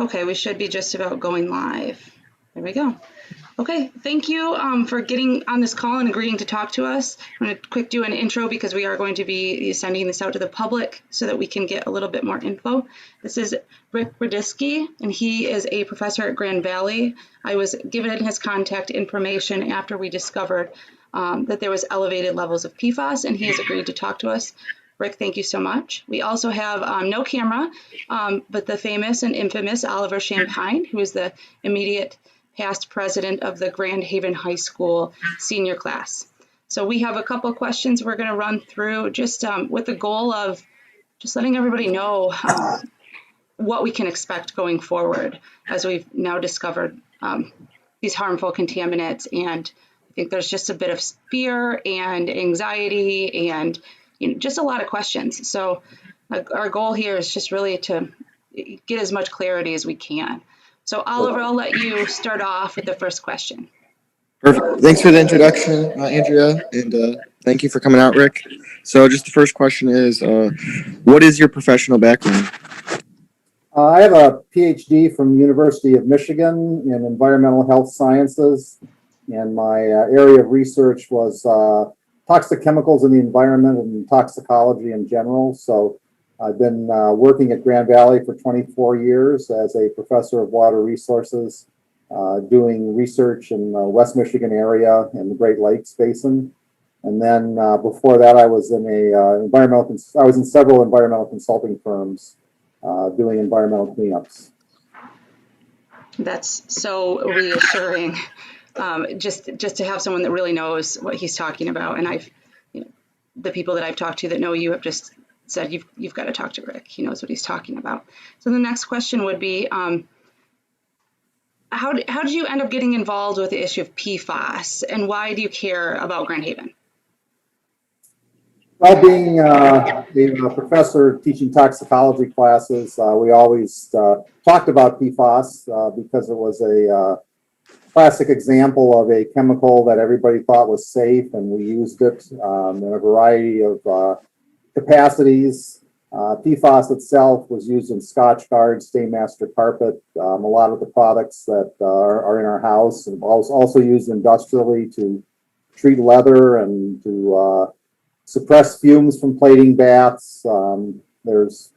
Okay, we should be just about going live. There we go. Okay, thank you for getting on this call and agreeing to talk to us. I'm going to quick do an intro because we are going to be sending this out to the public so that we can get a little bit more info. This is Rick Radisky, and he is a professor at Grand Valley. I was given his contact information after we discovered that there was elevated levels of PFAS, and he has agreed to talk to us. Rick, thank you so much. We also have no camera, but the famous and infamous Oliver Champagne, who is the immediate past president of the Grand Haven High School senior class. So we have a couple of questions we're going to run through just with the goal of just letting everybody know what we can expect going forward as we've now discovered these harmful contaminants. And I think there's just a bit of fear and anxiety and just a lot of questions. So our goal here is just really to get as much clarity as we can. So Oliver, I'll let you start off with the first question. Perfect. Thanks for the introduction, Andrea, and thank you for coming out, Rick. So just the first question is, what is your professional background? I have a PhD from the University of Michigan in environmental health sciences, and my area of research was toxic chemicals in the environment and toxicology in general. So I've been working at Grand Valley for 24 years as a professor of water resources, doing research in the West Michigan area and the Great Lakes Basin. And then before that, I was in I was in several environmental consulting firms doing environmental cleanups. That's so reassuring. Just to have someone that really knows what he's talking about. And the people that I've talked to that know you have just said you've got to talk to Rick. He knows what he's talking about. So the next question would be, how did you end up getting involved with the issue of PFAS, and why do you care about Grand Haven? Well, being a professor teaching toxicology classes, we always talked about PFAS because it was a classic example of a chemical that everybody thought was safe, and we used it in a variety of capacities. PFAS itself was used in Scotchgard, Stainmaster carpet, a lot of the products that are in our house, and also used industrially to treat leather and to suppress fumes from plating baths. There's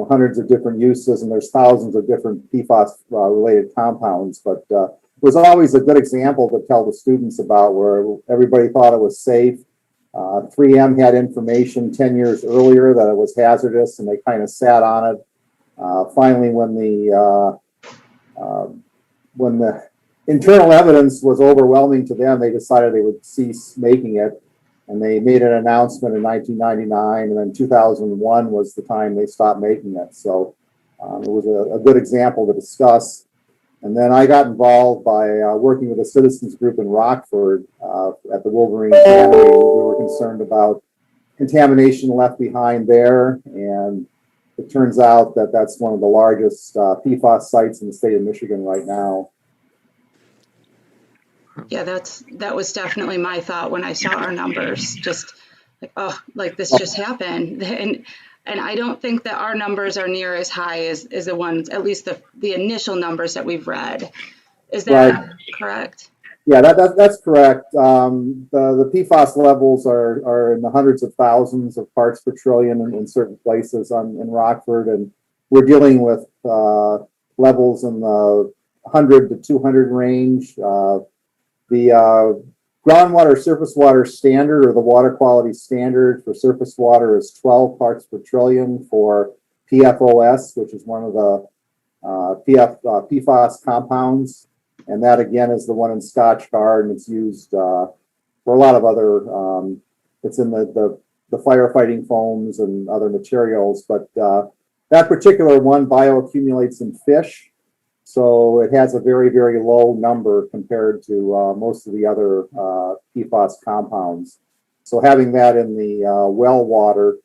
hundreds of different uses, and there's thousands of different PFAS related compounds, but it was always a good example to tell the students about, where everybody thought it was safe. 3M had information 10 years earlier that it was hazardous, and they kind of sat on it. Finally, when the internal evidence was overwhelming to them, they decided they would cease making it. And they made an announcement in 1999, and then 2001 was the time they stopped making it. So it was a good example to discuss. And then I got involved by working with a citizens group in Rockford at the Wolverine Cannery. We were concerned about contamination left behind there, and it turns out that that's one of the largest PFAS sites in the state of Michigan right now. Yeah, that was definitely my thought when I saw our numbers. Just like, oh, like this just happened, and I don't think that our numbers are near as high as the ones, at least the initial numbers that we've read. Is that right? Correct? Yeah, that's correct. The PFAS levels are in the hundreds of thousands of parts per trillion in certain places in Rockford, and we're dealing with levels in the 100 to 200 range. The groundwater surface water standard, or the water quality standard for surface water, is 12 parts per trillion for PFOS, which is one of the PFAS compounds. And that, again, is the one in Scotchgard, and it's used for a lot of other, it's in the firefighting foams and other materials. But that particular one bioaccumulates in fish. So it has a very, very low number compared to most of the other PFAS compounds. So having that in the well water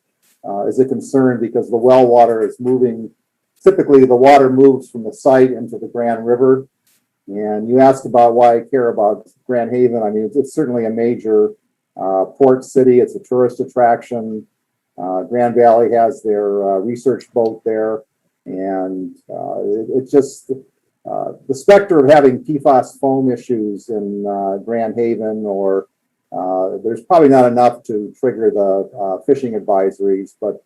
is a concern, because the well water is moving. Typically, the water moves from the site into the Grand River. And you asked about why I care about Grand Haven. I mean, it's certainly a major port city. It's a tourist attraction. Grand Valley has their research boat there. And it just, the specter of having PFAS foam issues in Grand Haven, or there's probably not enough to trigger the fishing advisories, but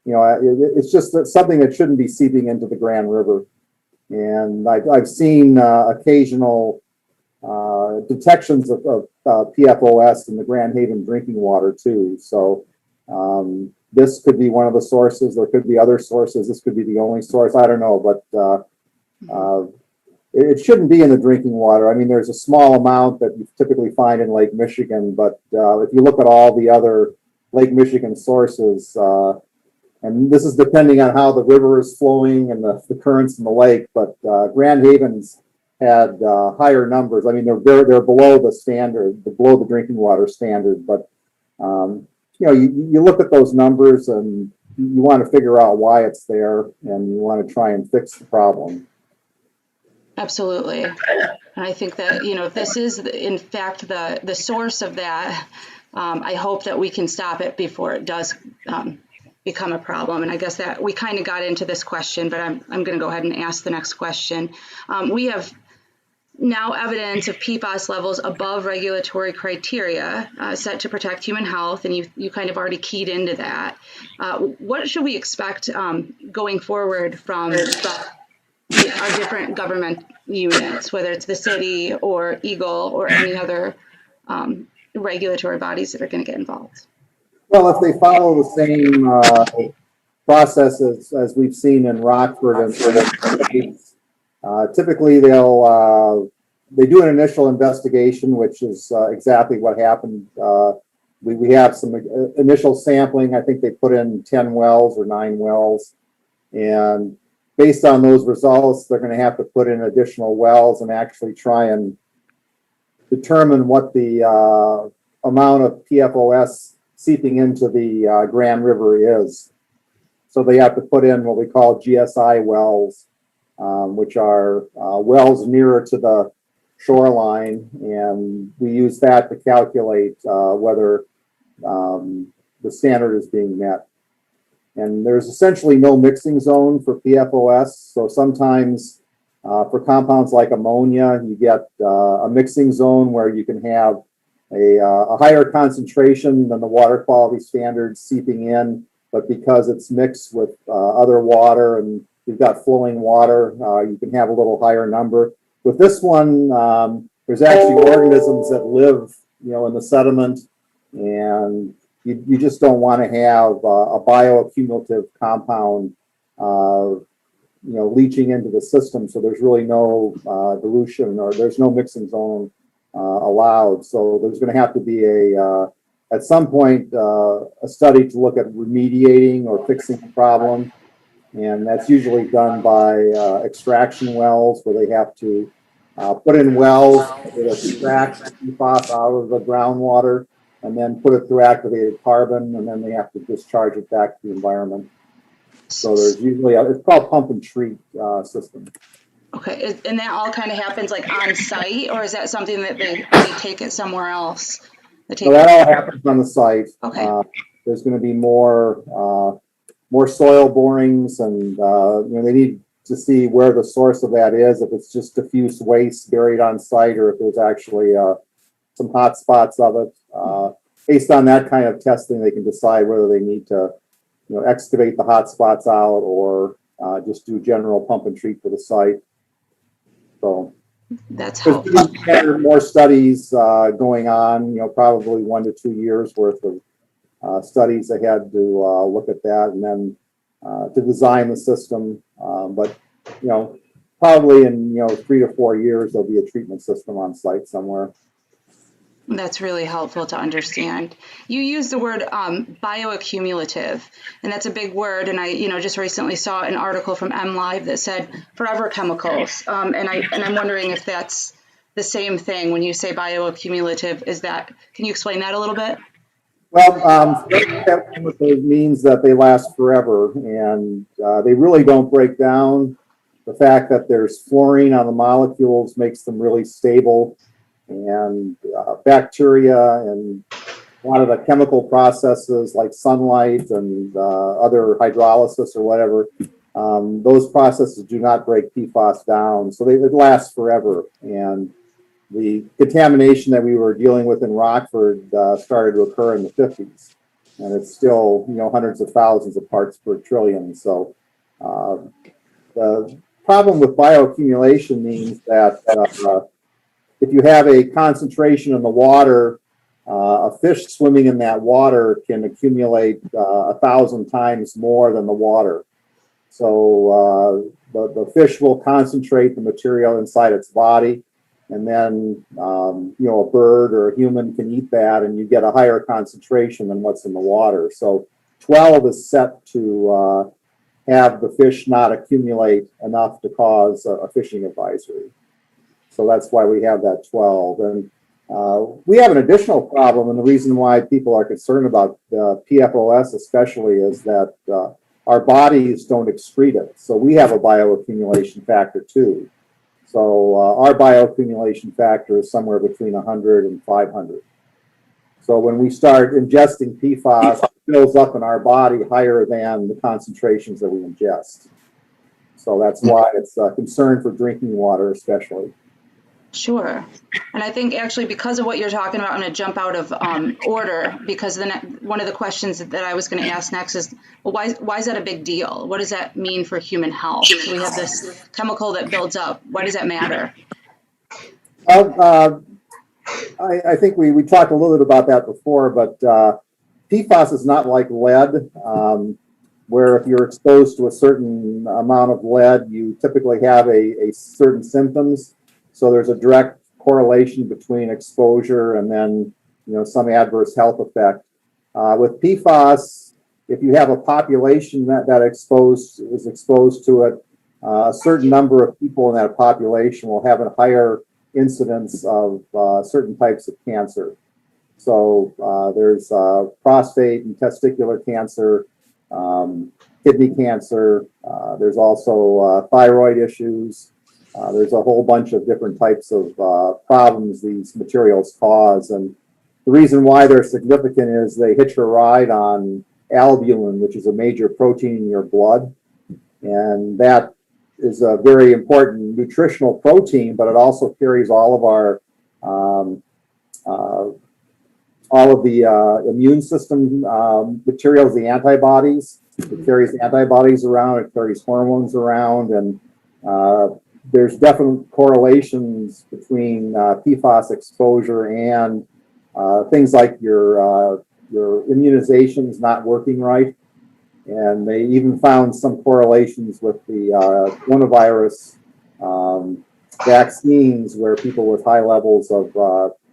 it's just something that shouldn't be seeping into the Grand River. And I've seen occasional detections of PFOS in the Grand Haven drinking water too. So this could be one of the sources. There could be other sources. This could be the only source. I don't know, but it shouldn't be in the drinking water. I mean, there's a small amount that you typically find in Lake Michigan, but if you look at all the other Lake Michigan sources, and this is depending on how the river is flowing and the currents in the lake, but Grand Haven's had higher numbers. I mean, they're below the standard, below the drinking water standard, but you look at those numbers and you want to figure out why it's there, and you want to try and fix the problem. Absolutely. And I think that, if this is in fact the source of that, I hope that we can stop it before it does become a problem. And I guess that we kind of got into this question, but I'm going to go ahead and ask the next question. We have now evidence of PFAS levels above regulatory criteria set to protect human health, and you kind of already keyed into that. What should we expect going forward from our different government units, whether it's the city or Eagle or any other regulatory bodies that are going to get involved? Well, if they follow the same processes as we've seen in Rockford and typically they do an initial investigation, which is exactly what happened. We have some initial sampling. I think they put in 10 wells or 9 wells, and based on those results, they're going to have to put in additional wells and actually try and determine what the amount of PFOS seeping into the Grand River is. So they have to put in what we call GSI wells, which are wells nearer to the shoreline, and we use that to calculate whether the standard is being met. And there's essentially no mixing zone for PFOS. So sometimes for compounds like ammonia, you get a mixing zone where you can have a higher concentration than the water quality standards seeping in, but because it's mixed with other water and you've got flowing water, you can have a little higher number. With this one, there's actually organisms that live, in the sediment, and you just don't want to have a bioaccumulative compound, leaching into the system. So there's really no dilution, or there's no mixing zone allowed. So there's going to have to be at some point, a study to look at remediating or fixing the problem. And that's usually done by extraction wells, where they have to put in wells that extract PFAS out of the groundwater and then put it through activated carbon, and then they have to discharge it back to the environment. So there's usually, it's called pump and treat system. Okay, and that all kind of happens like on site, or is that something that they take it somewhere else? So that all happens on the site. Okay. There's going to be more soil borings, and they need to see where the source of that is, if it's just diffuse waste buried on site, or if there's actually some hot spots of it. Based on that kind of testing, they can decide whether they need to excavate the hot spots out, or just do general pump and treat for the site. So that's helpful. There's more studies going on, probably 1 to 2 years worth of studies ahead to look at that, and then to design the system. But probably in 3 to 4 years, there'll be a treatment system on site somewhere. That's really helpful to understand. You use the word bioaccumulative, and that's a big word. And I, just recently saw an article from MLive that said forever chemicals. And I'm wondering if that's the same thing when you say bioaccumulative. Can you explain that a little bit? Well, chemicals means that they last forever, and they really don't break down. The fact that there's fluorine on the molecules makes them really stable. And bacteria and a lot of the chemical processes like sunlight and other hydrolysis or whatever those processes do not break PFAS down, so it lasts forever. And the contamination that we were dealing with in Rockford started to occur in the 50s, and it's still, hundreds of thousands of parts per trillion. So the problem with bioaccumulation means that if you have a concentration in the water, a fish swimming in that water can accumulate 1,000 times more than the water. So the fish will concentrate the material inside its body, and then a bird or a human can eat that, and you get a higher concentration than what's in the water. So 12 is set to have the fish not accumulate enough to cause a fishing advisory. So that's why we have that 12. And we have an additional problem, and the reason why people are concerned about PFOS especially is that our bodies don't excrete it. So we have a bioaccumulation factor too. So our bioaccumulation factor is somewhere between 100 and 500. So when we start ingesting PFAS, it builds up in our body higher than the concentrations that we ingest. So that's why it's a concern for drinking water especially. Sure. And I think actually because of what you're talking about, I'm going to jump out of order, because then one of the questions that I was going to ask next is, well, why is that a big deal? What does that mean for human health? So we have this chemical that builds up. Why does that matter? I think we talked a little bit about that before, but PFAS is not like lead, where if you're exposed to a certain amount of lead, you typically have a certain symptoms. So there's a direct correlation between exposure and then, some adverse health effect. With PFAS, if you have a population that is exposed to it, a certain number of people in that population will have a higher incidence of certain types of cancer. So there's prostate and testicular cancer, kidney cancer. There's also thyroid issues. There's a whole bunch of different types of problems these materials cause. And the reason why they're significant is they hitch a ride on albumin, which is a major protein in your blood. And that is a very important nutritional protein, but it also carries all of our immune system materials, the antibodies. It carries antibodies around, it carries hormones around, and there's definite correlations between PFAS exposure and things like your immunizations not working right. And they even found some correlations with the coronavirus vaccines, where people with high levels of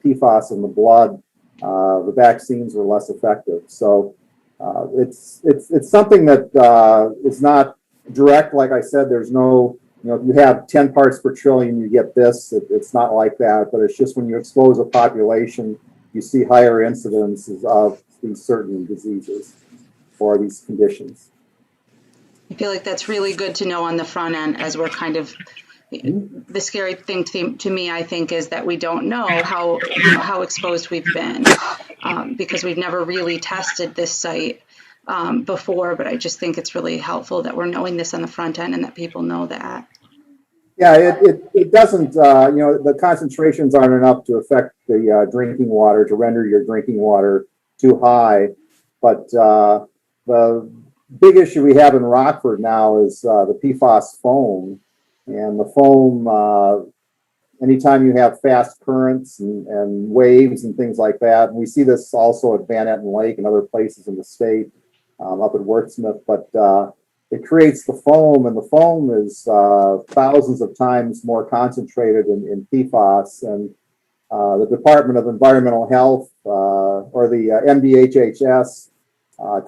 PFAS in the blood, the vaccines were less effective. So it's something that is not direct. Like I said, there's no, if you have 10 parts per trillion, you get this. It's not like that, but it's just when you expose a population, you see higher incidences of these certain diseases or these conditions. I feel like that's really good to know on the front end, as we're kind of, the scary thing to me, I think, is that we don't know how exposed we've been, because we've never really tested this site before. But I just think it's really helpful that we're knowing this on the front end and that people know that. Yeah, it doesn't, the concentrations aren't enough to affect the drinking water, to render your drinking water too high. But the big issue we have in Rockford now is the PFAS foam. And the foam, anytime you have fast currents and waves and things like that, and we see this also at Van Etten Lake and other places in the state, up at Wordsmith, but it creates the foam, and the foam is thousands of times more concentrated in PFAS. And the Department of Environmental Health, or the MDHHS,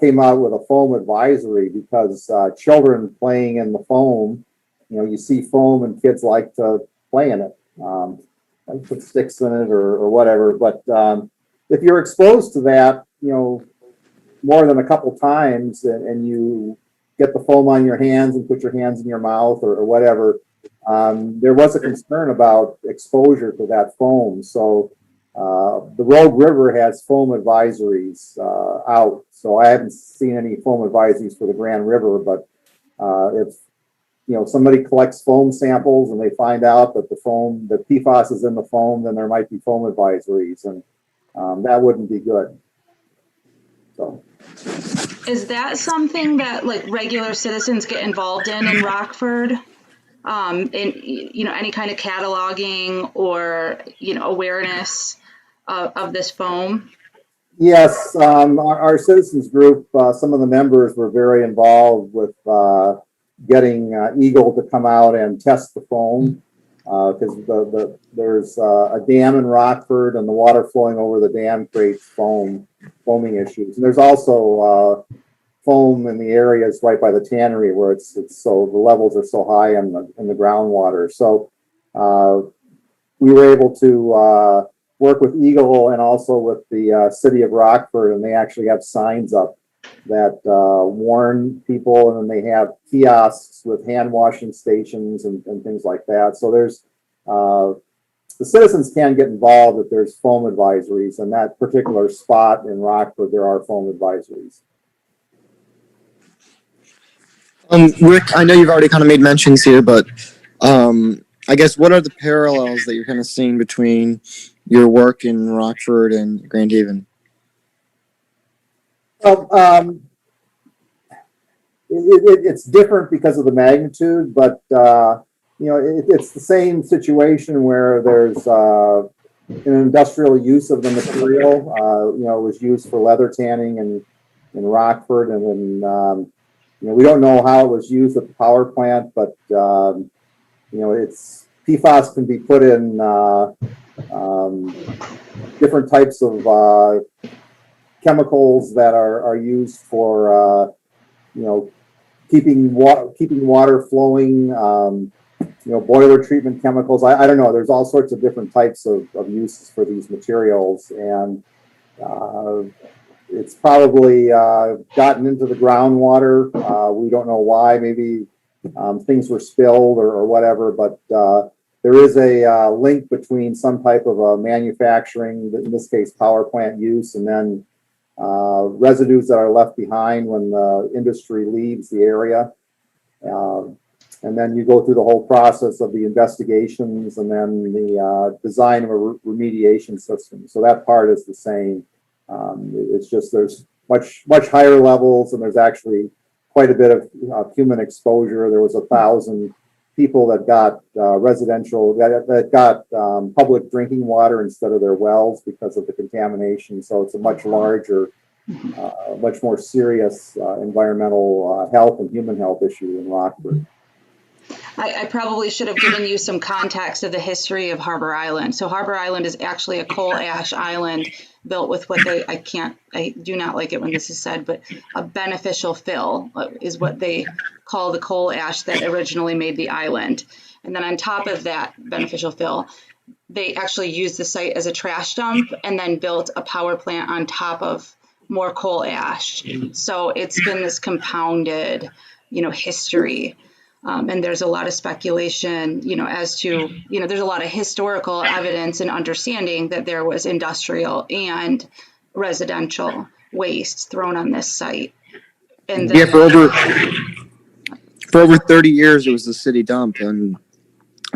came out with a foam advisory because children playing in the foam, you see foam and kids like to play in it, like put sticks in it or whatever. But if you're exposed to that, more than a couple times, and you get the foam on your hands and put your hands in your mouth or whatever, there was a concern about exposure to that foam. So the Rogue River has foam advisories out. So I haven't seen any foam advisories for the Grand River, but If somebody collects foam samples and they find out that the PFAS is in the foam, then there might be foam advisories, and that wouldn't be good. So, Is that something that like regular citizens get involved in Rockford? In any kind of cataloging or awareness of this foam? yes, our citizens group, some of the members were very involved with getting Eagle to come out and test the foam, because there's a dam in Rockford, and the water flowing over the dam creates foaming issues. And there's also foam in the areas right by the tannery where it's so the levels are so high in the groundwater. So we were able to work with Eagle and also with the city of Rockford, and they actually have signs up that warn people, and then they have kiosks with hand washing stations and things like that. So there's the citizens can get involved if there's foam advisories, and that particular spot in Rockford there are foam advisories. Rick, I know you've already kind of made mentions here, but I guess what are the parallels that you're kind of seeing between your work in Rockford and Grand Haven? Well, it's different because of the magnitude, but it's the same situation where there's an industrial use of the material. It was used for leather tanning in Rockford, and then we don't know how it was used at the power plant, but it's PFAS can be put in different types of chemicals that are used for keeping water flowing. Boiler treatment chemicals. I don't know. There's all sorts of different types of uses for these materials, and it's probably gotten into the groundwater. We don't know why. Maybe things were spilled or whatever, but there is a link between some type of a manufacturing, in this case power plant use, and then residues that are left behind when the industry leaves the area. And then you go through the whole process of the investigations and then the design of a remediation system. So that part is the same. It's just there's much higher levels, and there's actually quite a bit of human exposure. There was 1,000 people that got residential, that got public drinking water instead of their wells because of the contamination. So it's a much larger, much more serious environmental health and human health issue in Rockford. I probably should have given you some context of the history of Harbor Island. So Harbor Island is actually a coal ash island built with what I do not like it when this is said, but a beneficial fill is what they call the coal ash that originally made the island. And then on top of that beneficial fill, they actually used the site as a trash dump and then built a power plant on top of more coal ash. So it's been this compounded, history. And there's a lot of speculation, as to, there's a lot of historical evidence and understanding that there was industrial and residential waste thrown on this site. And Yeah, for over 30 years, it was the city dump. And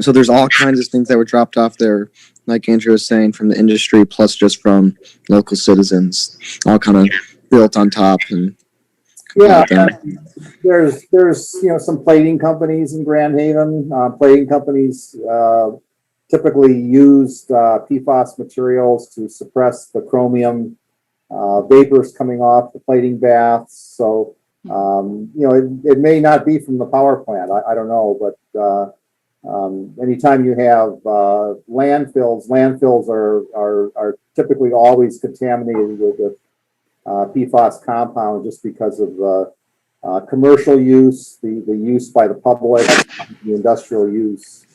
so there's all kinds of things that were dropped off there, like Andrew was saying, from the industry, plus just from local citizens, all kind of built on top. And yeah, there's some plating companies in Grand Haven. Plating companies typically used PFAS materials to suppress the chromium vapors coming off the plating baths. So it may not be from the power plant. I don't know, but anytime you have landfills are typically always contaminated with PFAS compound just because of the commercial use, the use by the public, the industrial use.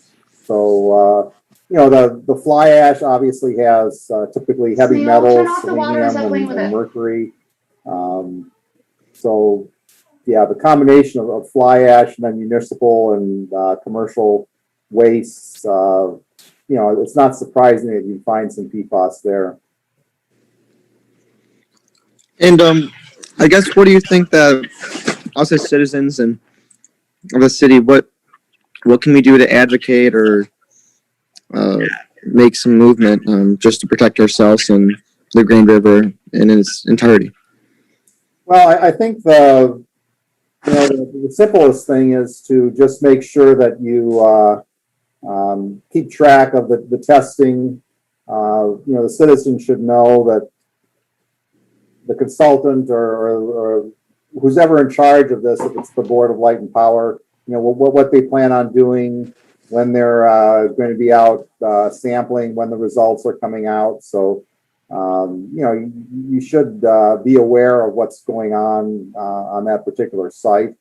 So, the fly ash obviously has typically heavy metals, selenium and mercury. So, yeah, the combination of fly ash and then municipal and commercial wastes, it's not surprising that you find some PFAS there. I guess, what do you think that, I'll say citizens and of the city, what can we do to advocate or make some movement just to protect ourselves and the Green River in its entirety? Well, I think the simplest thing is to just make sure that you keep track of the testing. The citizens should know that the consultant or who's ever in charge of this, if it's the Board of Light and Power, what they plan on doing when they're going to be out sampling, when the results are coming out. So, you should be aware of what's going on that particular site.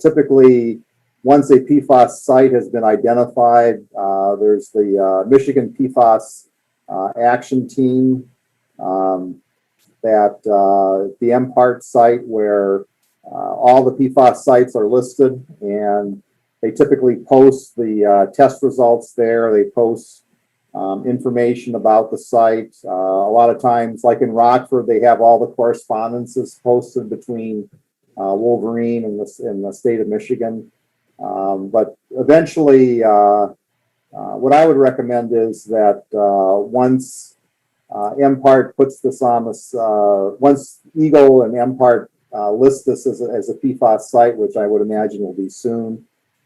Typically, once a PFAS site has been identified, there's the Michigan PFAS Action Team that the MPART site where all the PFAS sites are listed, and they typically post the test results there. They post information about the site. A lot of times, like in Rockford, they have all the correspondences posted between Wolverine and the state of Michigan. But eventually, what I would recommend is that once MPART puts this on this, once Eagle and MPART list this as a PFAS site, which I would imagine will be soon,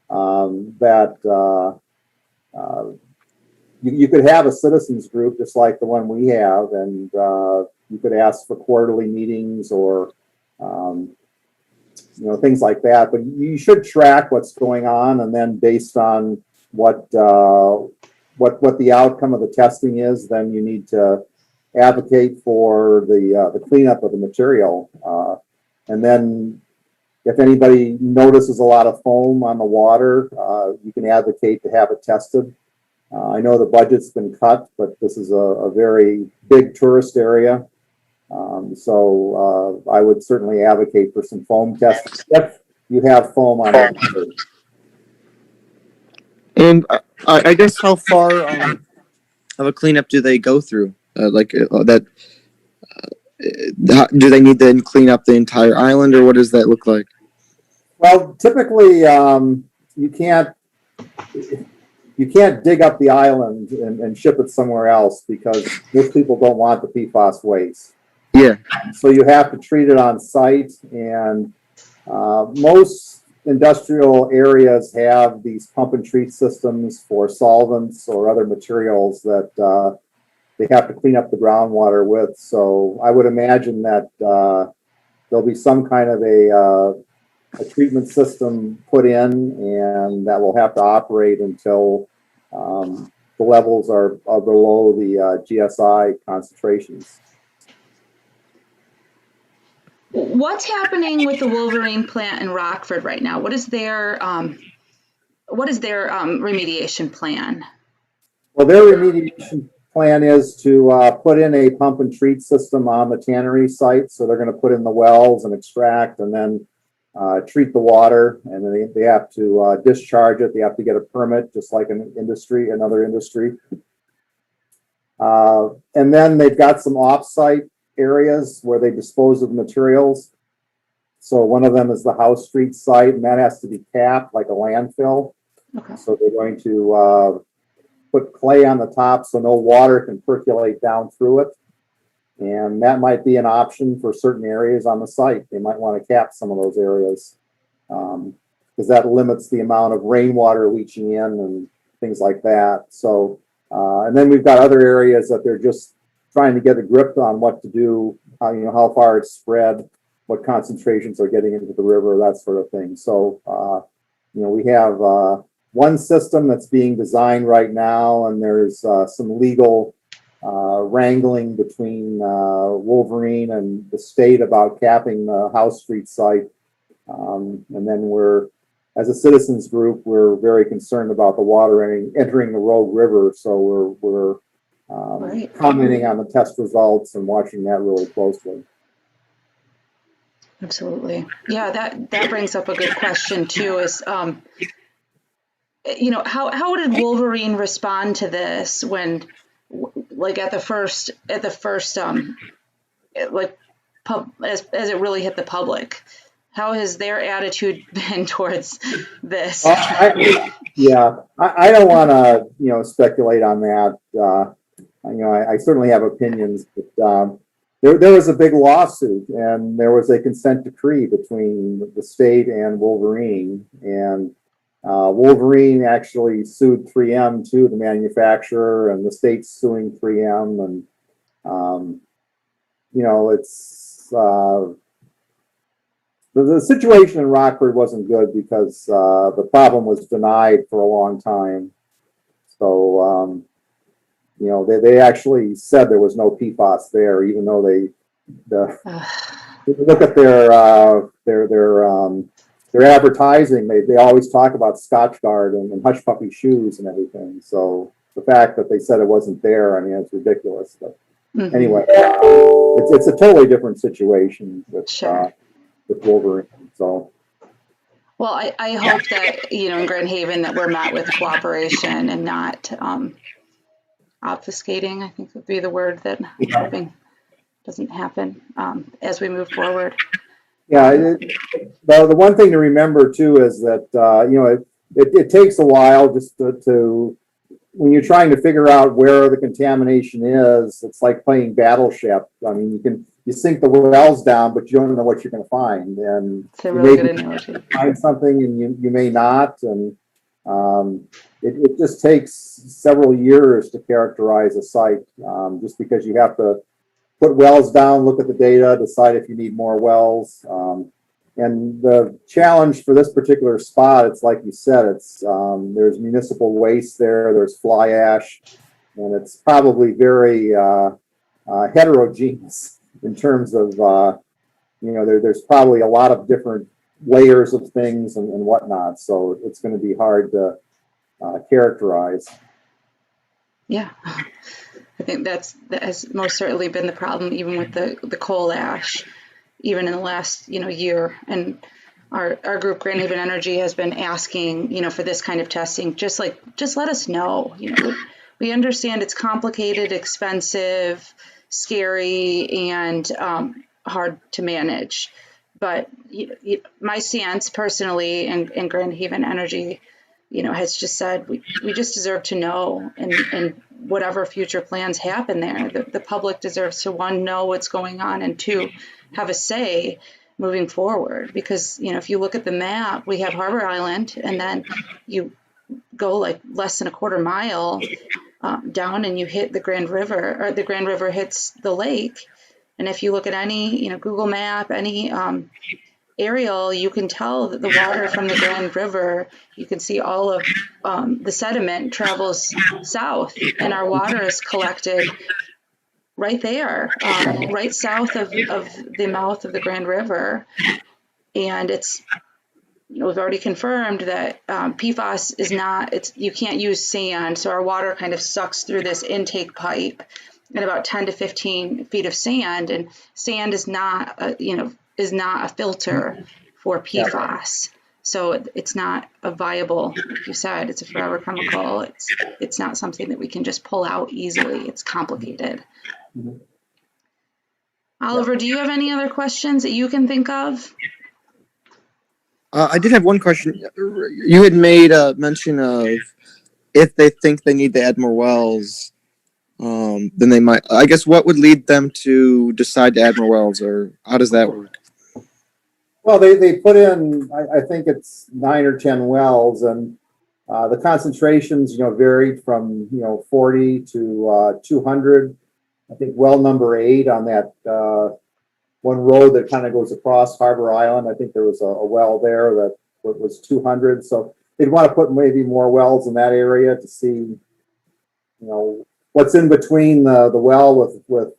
that you could have a citizens group just like the one we have, and you could ask for quarterly meetings or things like that. But you should track what's going on, and then based on what the outcome of the testing is, then you need to advocate for the cleanup of the material. And then if anybody notices a lot of foam on the water, you can advocate to have it tested. I know the budget's been cut, but this is a very big tourist area. So I would certainly advocate for some foam testing if you have foam on it. And I guess how far of a cleanup do they go through? Do they need to clean up the entire island, or what does that look like? Well, typically you can't dig up the island and ship it somewhere else because most people don't want the PFAS waste. Yeah. So you have to treat it on site, and most industrial areas have these pump and treat systems for solvents or other materials that they have to clean up the groundwater with. So I would imagine that there'll be some kind of a treatment system put in, and that will have to operate until the levels are below the GSI concentrations. What's happening with the Wolverine plant in Rockford right now? What is their remediation plan? Well, their remediation plan is to put in a pump and treat system on the tannery site. So they're going to put in the wells and extract, and then treat the water, and then they have to discharge it. They have to get a permit, just like another industry. And then they've got some off-site areas where they dispose of materials. So one of them is the House Street site, and that has to be capped like a landfill. Okay. So they're going to put clay on the top so no water can percolate down through it. And that might be an option for certain areas on the site. They might want to cap some of those areas because that limits the amount of rainwater leaching in and things like that. So, and then we've got other areas that they're just trying to get a grip on what to do, how far it's spread, what concentrations are getting into the river, that sort of thing. So, we have one system that's being designed right now, and there's some legal wrangling between Wolverine and the state about capping the House Street site. And then as a citizens group, we're very concerned about the water entering the Rogue River. So we're Right. commenting on the test results and watching that really closely. Absolutely. Yeah, that brings up a good question too, is how did Wolverine respond to this when, like, as it really hit the public? How has their attitude been towards this? I don't want to, speculate on that. I certainly have opinions, but there was a big lawsuit and there was a consent decree between the state and Wolverine. And Wolverine actually sued 3M too, the manufacturer, and the state's suing 3M. And, it's the situation in Rockford wasn't good because the problem was denied for a long time. So, they actually said there was no PFAS there, even though if you look at their advertising, they always talk about Scotchgard and Hush Puppy shoes and everything. So the fact that they said it wasn't there, I mean, it's ridiculous. But anyway, it's a totally different situation with Wolverine. So. Well, I hope that, in Grand Haven that we're met with cooperation and not obfuscating, I think would be the word that I'm hoping doesn't happen as we move forward. Yeah, the one thing to remember too is that, it takes a while just to when you're trying to figure out where the contamination is. It's like playing Battleship. I mean, you sink the wells down, but you don't know what you're going to find. And it's a really good analogy. Find something and you may not. And it just takes several years to characterize a site, just because you have to put wells down, look at the data, decide if you need more wells. And the challenge for this particular spot, it's like you said, there's municipal waste there, there's fly ash, and it's probably very heterogeneous in terms of, there's probably a lot of different layers of things and whatnot. So it's going to be hard to characterize. Yeah, I think that has most certainly been the problem, even with the coal ash, even in the last year. And our group, Grand Haven Energy, has been asking for this kind of testing. Just let us know. We understand it's complicated, expensive, scary, and hard to manage. But my stance personally, and Grand Haven Energy, has just said we just deserve to know, and whatever future plans happen there, the public deserves to, one, know what's going on, and two, have a say moving forward. Because if you look at the map, we have Harbor Island, and then you go like less than a quarter mile down, and you hit the Grand River, or the Grand River hits the lake. And if you look at any Google map, any aerial, you can tell that the water from the Grand River, you can see all of the sediment travels south, and our water is collected right there, right south of the mouth of the Grand River. And it's, we've already confirmed that PFAS is not, you can't use sand. So our water kind of sucks through this intake pipe at about 10 to 15 feet of sand. And sand is not, is not a filter for PFAS. So it's not a viable, like you said, it's a forever chemical. It's not something that we can just pull out easily. It's complicated. Mm-hmm. Oliver, do you have any other questions that you can think of? I did have one question. You had made a mention of if they think they need to add more wells, then they might. I guess what would lead them to decide to add more wells, or how does that work? Well, they put in, I think it's 9 or 10 wells, and the concentrations, varied from 40 to 200. I think well number 8 on that one road that kind of goes across Harbor Island, I think there was a well there that was 200. So they'd want to put maybe more wells in that area to see, what's in between the well with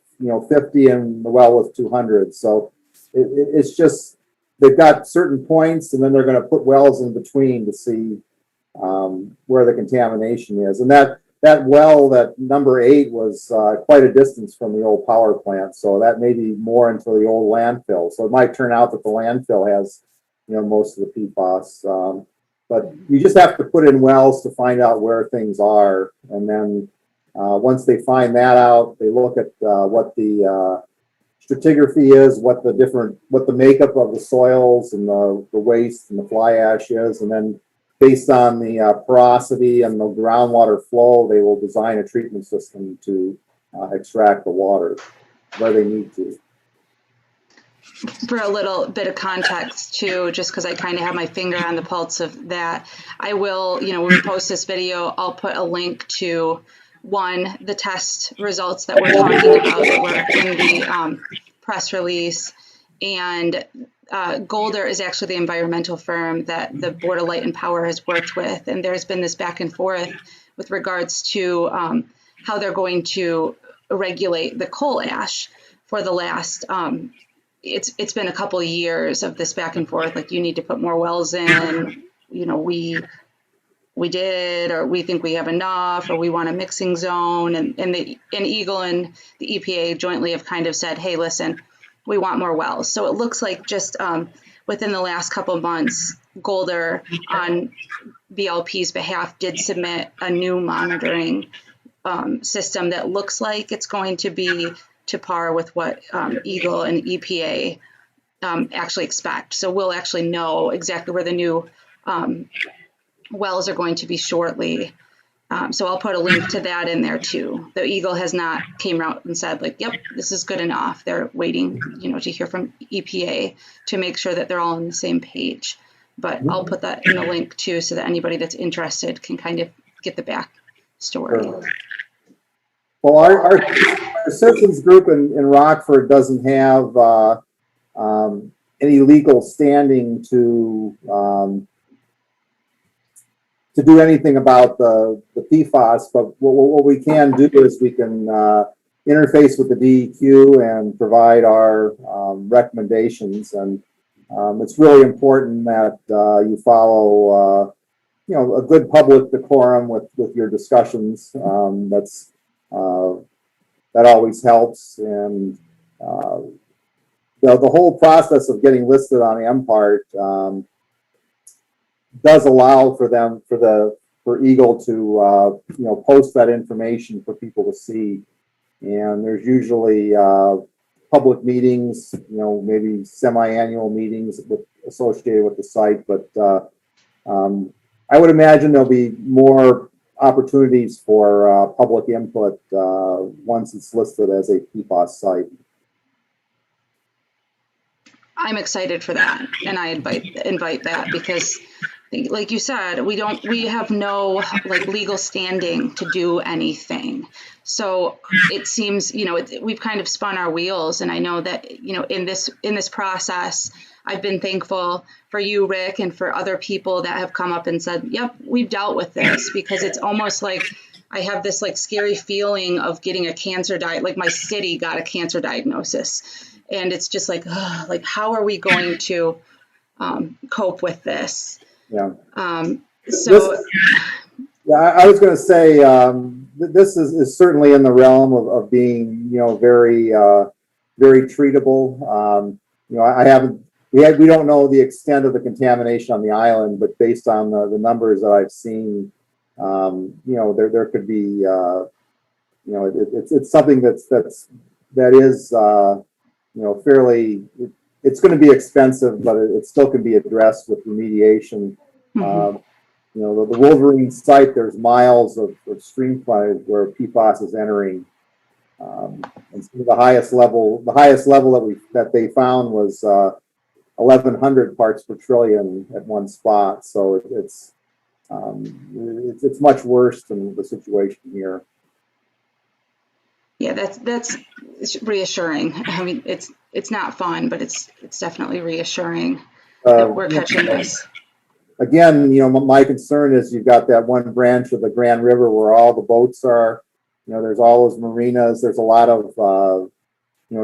50 and the well with 200. So it's just, they've got certain points, and then they're going to put wells in between to see where the contamination is. And that well, that number 8, was quite a distance from the old power plant. So that may be more into the old landfill. So it might turn out that the landfill has, most of the PFAS. But you just have to put in wells to find out where things are. And then once they find that out, they look at what the stratigraphy is, what the makeup of the soils and the waste and the fly ash is, and then based on the porosity and the groundwater flow, they will design a treatment system to extract the water where they need to. For a little bit of context too, just because I kind of have my finger on the pulse of that, I will, when we post this video, I'll put a link to the test results that we're talking about that were in the press release. And Golder is actually the environmental firm that the Board of Light and Power has worked with. And there's been this back and forth with regards to how they're going to regulate the coal ash for the last it's been a couple of years of this back and forth, like you need to put more wells in, we did, or we think we have enough, or we want a mixing zone. And Eagle and the EPA jointly have kind of said, hey, listen, we want more wells. So it looks like just within the last couple of months, Golder on BLP's behalf did submit a new monitoring system that looks like it's going to be to par with what Eagle and EPA actually expect. So we'll actually know exactly where the new wells are going to be shortly. So I'll put a link to that in there too. The Eagle has not came out and said like, yep, this is good enough. They're waiting, to hear from EPA to make sure that they're all on the same page. But I'll put that in the link too, so that anybody that's interested can kind of get the back story. Sure. Well, our citizens group in Rockford doesn't have any legal standing to do anything about the PFAS, but what we can do is we can interface with the DEQ and provide our recommendations. And it's really important that you follow, a good public decorum with your discussions. That always helps. And the whole process of getting listed on MPART does allow for Eagle to post that information for people to see. And there's usually public meetings, maybe semi-annual meetings associated with the site. But I would imagine there'll be more opportunities for public input once it's listed as a PFAS site. I'm excited for that, and I invite that because, like you said, we have no legal standing to do anything. So it seems we've kind of spun our wheels, and I know that in this process, I've been thankful for you, Rick, and for other people that have come up and said, yep, we've dealt with this, because it's almost like I have this scary feeling of getting a cancer like my city got a cancer diagnosis. And it's just how are we going to cope with this? Yeah. I was going to say, this is certainly in the realm of being, very, very treatable. We don't know the extent of the contamination on the island, but based on the numbers that I've seen, there could be, it's something that is, fairly, it's going to be expensive, but it still can be addressed with remediation. Mm-hmm. The Wolverine site, there's miles of stream frontage where PFAS is entering. And some of the highest level that they found was 1,100 parts per trillion at one spot. So it's much worse than the situation here. Yeah, that's reassuring. I mean, it's not fun, but it's definitely reassuring that we're catching this. Again, my concern is you've got that one branch of the Grand River where all the boats are. There's all those marinas. There's a lot of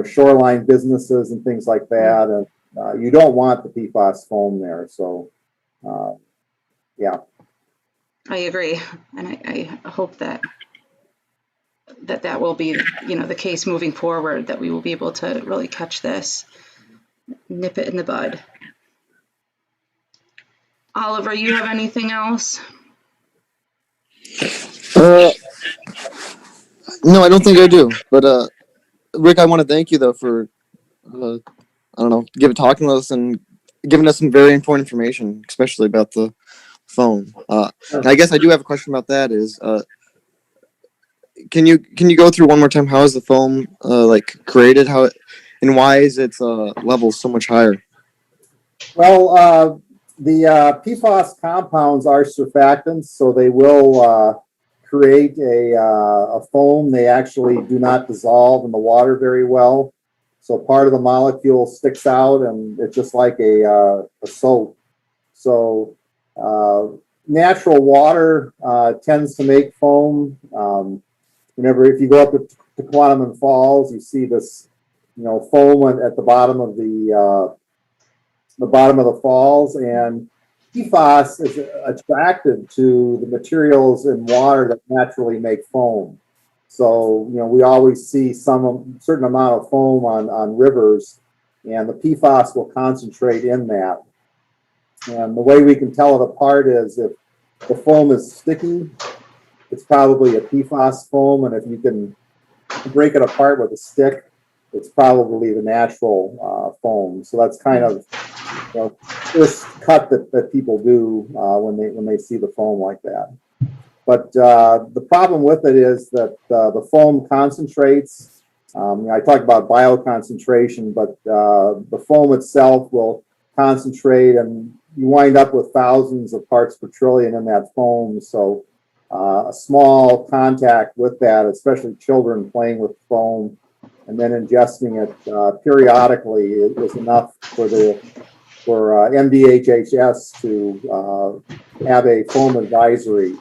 shoreline businesses and things like that, and you don't want the PFAS foam there. So, yeah. I agree, and I hope that will be the case moving forward, that we will be able to really catch this, nip it in the bud. Oliver, you have anything else? No, I don't think I do. But Rick, I want to thank you though for I don't know, talking with us and giving us some very important information, especially about the foam. And I guess I do have a question about that. Is can you go through one more time? How is the foam like created? How it, and why is its level so much higher? Well, the PFAS compounds are surfactants, so they will create a foam. They actually do not dissolve in the water very well. So part of the molecule sticks out, and it's just like a soap. So natural water tends to make foam. If you go up to Quantum Falls, you see this, foam at the bottom of the falls, and PFAS is attracted to the materials in water that naturally make foam. So, we always see certain amount of foam on rivers, and the PFAS will concentrate in that. And the way we can tell it apart is if the foam is sticky, it's probably a PFAS foam, and if you can break it apart with a stick, it's probably the natural foam. So that's kind of first cut that people do when they see the foam like that. But the problem with it is that the foam concentrates. I talked about bioconcentration, but the foam itself will concentrate, and you wind up with thousands of parts per trillion in that foam. So a small contact with that, especially children playing with foam and then ingesting it periodically, is enough for MDHHS to have a foam advisory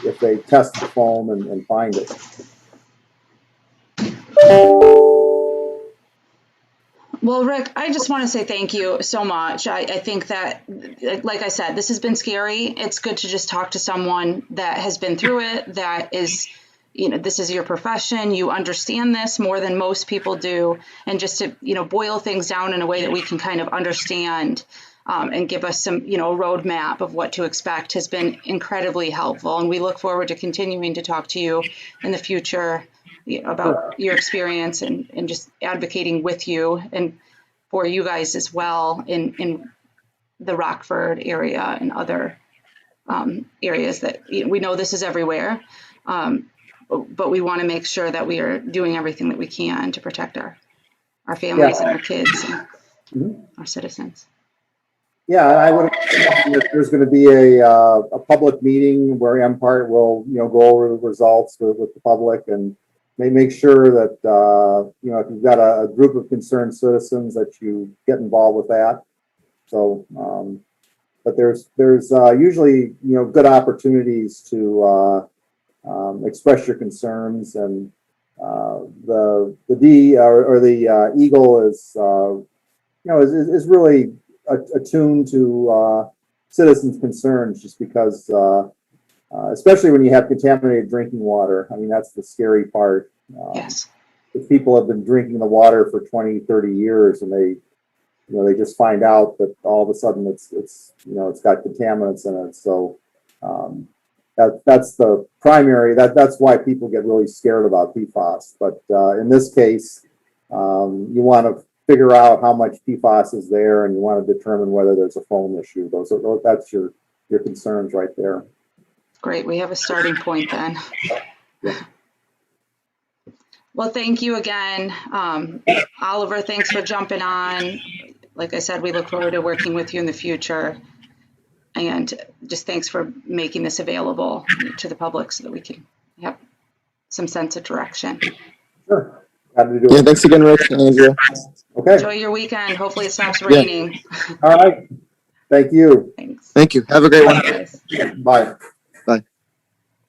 if they test the foam and find it. Well, Rick, I just want to say thank you so much. I think that, like I said, this has been scary. It's good to just talk to someone that has been through it, that is, this is your profession. You understand this more than most people do. And just to, boil things down in a way that we can kind of understand and give us some, a roadmap of what to expect has been incredibly helpful. And we look forward to continuing to talk to you in the future about your experience and just advocating with you and for you guys as well in the Rockford area and other areas that we know this is everywhere, but we want to make sure that we are doing everything that we can to protect our families and our kids and our citizens. Yeah, I would imagine that there's going to be a public meeting where MPART will go over the results with the public and make sure that if you've got a group of concerned citizens that you get involved with that. So, but there's usually good opportunities to express your concerns, and the Eagle is is really attuned to citizens' concerns, just because. Especially when you have contaminated drinking water. I mean, that's the scary part. Yes. If people have been drinking the water for 20, 30 years and they just find out that all of a sudden it's got contaminants in it. So that's the primary, that's why people get really scared about PFAS. But in this case, you want to figure out how much PFAS is there, and you want to determine whether there's a foam issue. That's your concerns right there. Great. We have a starting point then. Yeah. Well, thank you again. Oliver, thanks for jumping on. Like I said, we look forward to working with you in the future. And just thanks for making this available to the public so that we can have some sense of direction. Sure. Happy to do it. Yeah, thanks again, Rick and Andrea. Okay. Enjoy your weekend. Hopefully it stops raining. All right. Thank you. Thanks. Thank you. Have a great one. Bye.